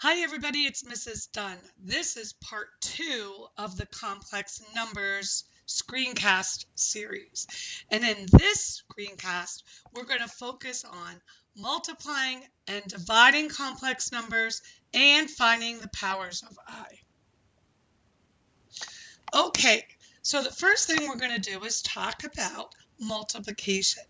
Hi everybody, it's Mrs. Dunn. This is part 2 of the complex numbers screencast series. And in this screencast, we're going to focus on multiplying and dividing complex numbers and finding the powers of I. Okay, so the first thing we're going to do is talk about multiplication.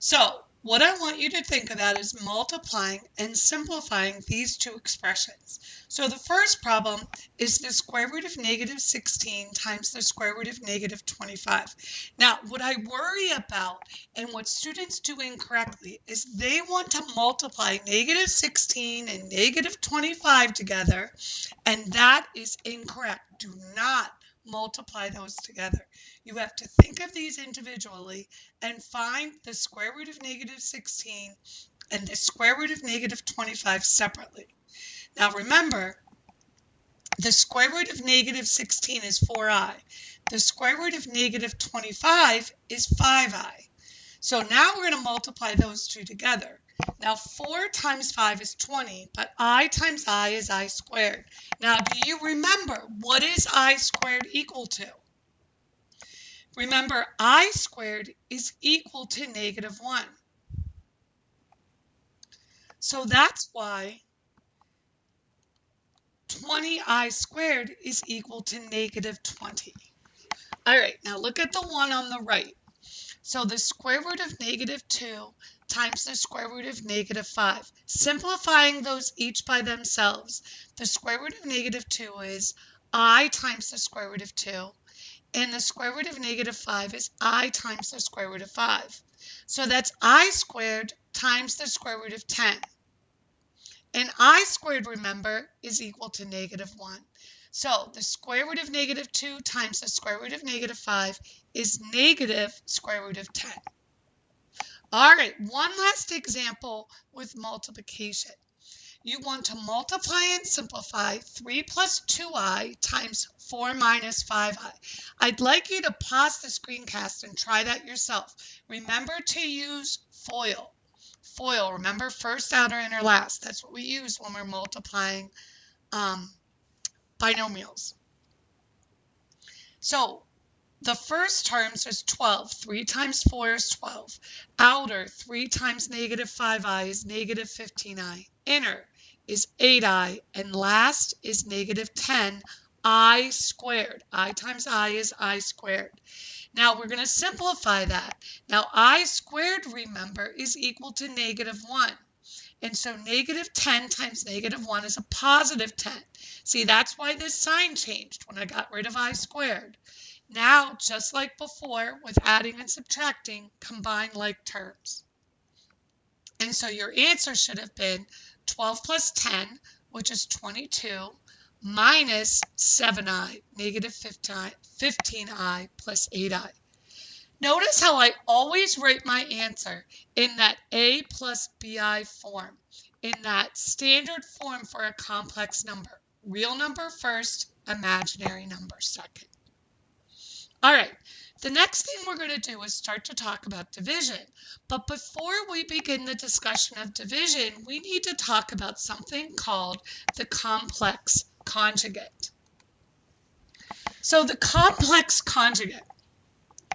So what I want you to think about is multiplying and simplifying these two expressions. So the first problem is the square root of negative 16 times the square root of negative 25. Now, what I worry about and what students do incorrectly is they want to multiply negative 16 and negative 25 together, and that is incorrect. Do not multiply those together. You have to think of these individually and find the square root of negative 16 and the square root of negative 25 separately. Now remember, the square root of negative 16 is 4i. The square root of negative 25 is 5i. So now we're going to multiply those two together. Now 4 times 5 is 20, but I times I is I squared. Now do you remember what is I squared equal to? Remember, I squared is equal to negative 1. So that's why 20i squared is equal to negative 20. All right, now look at the one on the right. So the square root of negative 2 times the square root of negative 5. Simplifying those each by themselves, the square root of negative 2 is I times the square root of 2. And the square root of negative 5 is I times the square root of 5. So that's I squared times the square root of 10. And I squared, remember, is equal to negative 1. So the square root of negative 2 times the square root of negative 5 is negative square root of 10. All right, one last example with multiplication. You want to multiply and simplify 3 plus 2i times 4 minus 5i. I'd like you to pause the screencast and try that yourself. Remember to use FOIL. FOIL, remember first, outer, inner, last. That's what we use when we're multiplying binomials. So the first terms is 12. 3 times 4 is 12. Outer, 3 times negative 5i is negative 15i. Inner is 8i. And last is negative 10i squared. I times I is I squared. Now we're going to simplify that. Now I squared, remember, is equal to negative 1. And so negative 10 times negative 1 is a positive 10. See, that's why this sign changed when I got rid of I squared. Now, just like before, with adding and subtracting, combine like terms. And so your answer should have been 12 plus 10, which is 22, minus 7i, negative 15i plus 8i. Notice how I always write my answer in that a plus bi form, in that standard form for a complex number. Real number first, imaginary number second. All right, the next thing we're going to do is start to talk about division. But before we begin the discussion of division, we need to talk about something called the complex conjugate. So the complex conjugate,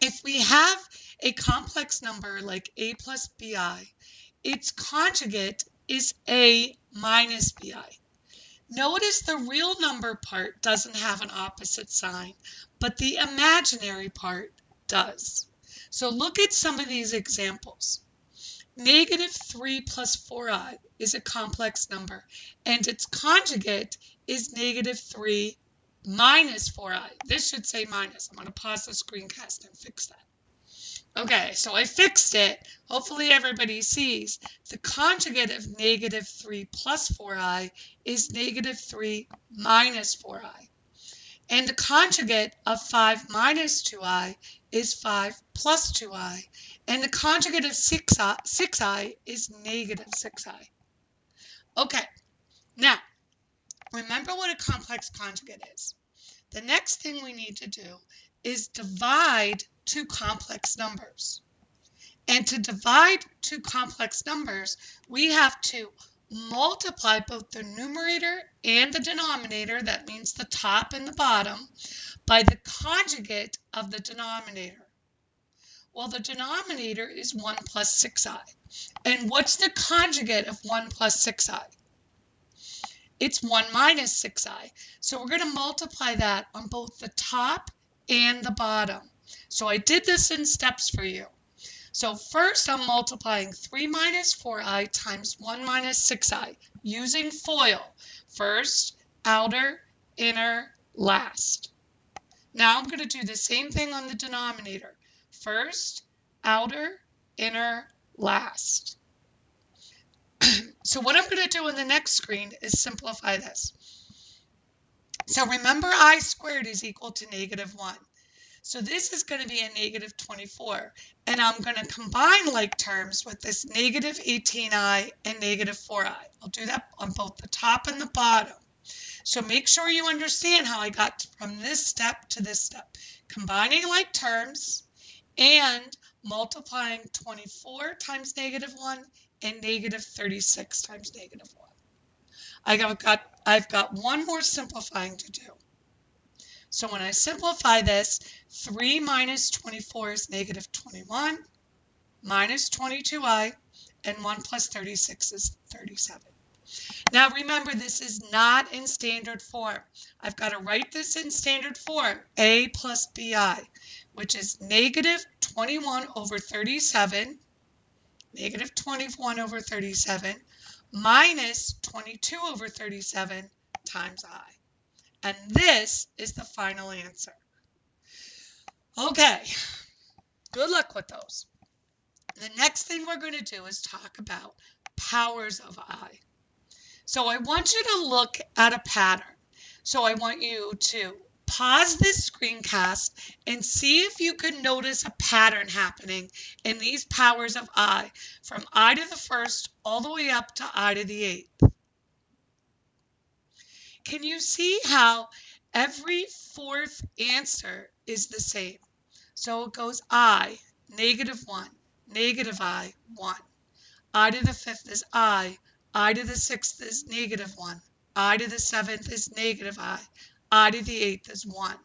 if we have a complex number like a plus bi, its conjugate is a minus bi. Notice the real number part doesn't have an opposite sign, but the imaginary part does. So look at some of these examples. Negative 3 plus 4i is a complex number, and its conjugate is negative 3 minus 4i. This should say minus. I'm going to pause the screencast and fix that. Okay, so I fixed it. Hopefully everybody sees. The conjugate of negative 3 plus 4i is negative 3 minus 4i. And the conjugate of 5 minus 2i is 5 plus 2i. And the conjugate of 6i is negative 6i. Okay, now, remember what a complex conjugate is. The next thing we need to do is divide two complex numbers. And to divide two complex numbers, we have to multiply both the numerator and the denominator, that means the top and the bottom, by the conjugate of the denominator. Well, the denominator is 1 plus 6i. And what's the conjugate of 1 plus 6i? It's 1 minus 6i. So we're going to multiply that on both the top and the bottom. So I did this in steps for you. So first I'm multiplying 3 minus 4i times 1 minus 6i using FOIL. First, outer, inner, last. Now I'm going to do the same thing on the denominator. First, outer, inner, last. So what I'm going to do on the next screen is simplify this. So remember I squared is equal to -1. So this is going to be a -24. And I'm going to combine like terms with this -18i and -4i. I'll do that on both the top and the bottom. So make sure you understand how I got from this step to this step. Combining like terms and multiplying 24 times -1 and -36 times -1. I've got one more simplifying to do. So when I simplify this, 3 minus 24 is -21, minus 22i, and 1 plus 36 is 37. Now remember, this is not in standard form. I've got to write this in standard form, a plus bi, which is -21 over 37, -21 over 37, minus 22 over 37 times I. And this is the final answer. Okay, good luck with those. The next thing we're going to do is talk about powers of I. So I want you to look at a pattern. So I want you to pause this screencast and see if you can notice a pattern happening in these powers of I, from I to the first all the way up to I to the 8th. Can you see how every fourth answer is the same? So it goes I, -1, -I, 1. I to the 5th is I to the 6th is -1, I to the 7th is I to the 8th is 1.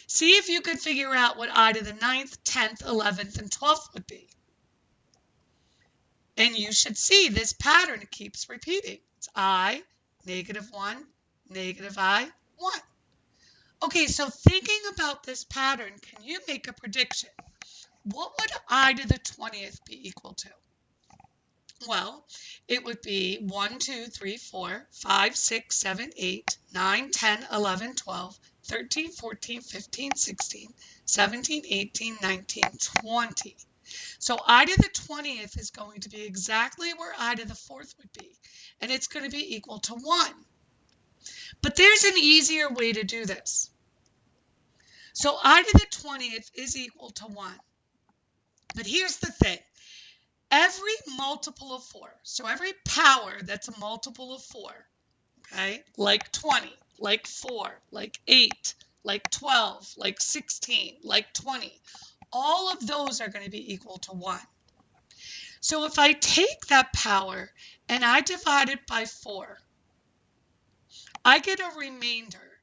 See if you could figure out what I to the 9th, 10th, 11th, and 12th would be. And you should see this pattern keeps repeating. It's I, -1, -I, 1. Okay, so thinking about this pattern, can you make a prediction? What would I to the 20th be equal to? Well, it would be 1, 2, 3, 4, 5, 6, 7, 8, 9, 10, 11, 12, 13, 14, 15, 16, 17, 18, 19, 20. So I to the 20th is going to be exactly where I to the 4th would be, and it's going to be equal to 1. But there's an easier way to do this. So I to the 20th is equal to 1. But here's the thing. Every multiple of 4, so every power that's a multiple of 4, okay, like 20, like 4, like 8, like 12, like 16, like 20, all of those are going to be equal to 1. So if I take that power and I divide it by 4, I get a remainder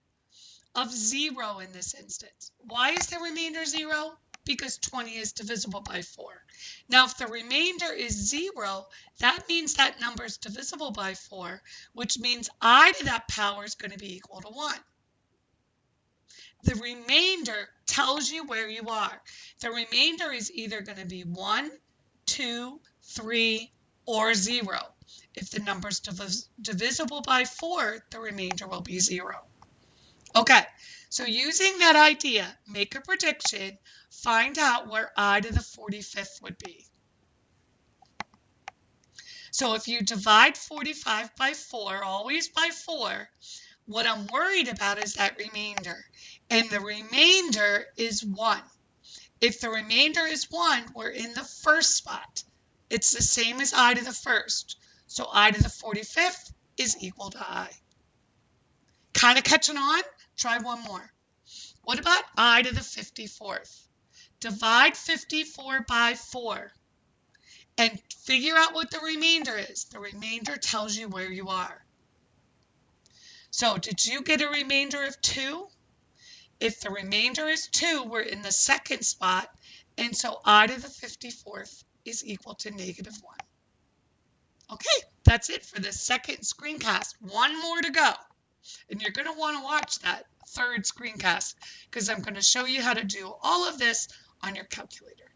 of 0 in this instance. Why is the remainder 0? Because 20 is divisible by 4. Now, if the remainder is 0, that means that number is divisible by 4, which means I to that power is going to be equal to 1. The remainder tells you where you are. The remainder is either going to be 1, 2, 3, or 0. If the number is divisible by 4, the remainder will be 0. Okay, so using that idea, make a prediction, find out where I to the 45th would be. So if you divide 45 by 4, always by 4, what I'm worried about is that remainder. And the remainder is 1. If the remainder is 1, we're in the first spot. It's the same as I to the first. So I to the 45th is equal to I. Kind of catching on? Try one more. What about I to the 54th? Divide 54 by 4. and figure out what the remainder is. The remainder tells you where you are. So did you get a remainder of 2? If the remainder is 2, we're in the second spot, and so I to the 54th is equal to -1. Okay, that's it for the second screencast. One more to go. And you're going to want to watch that third screencast because I'm going to show you how to do all of this on your calculator.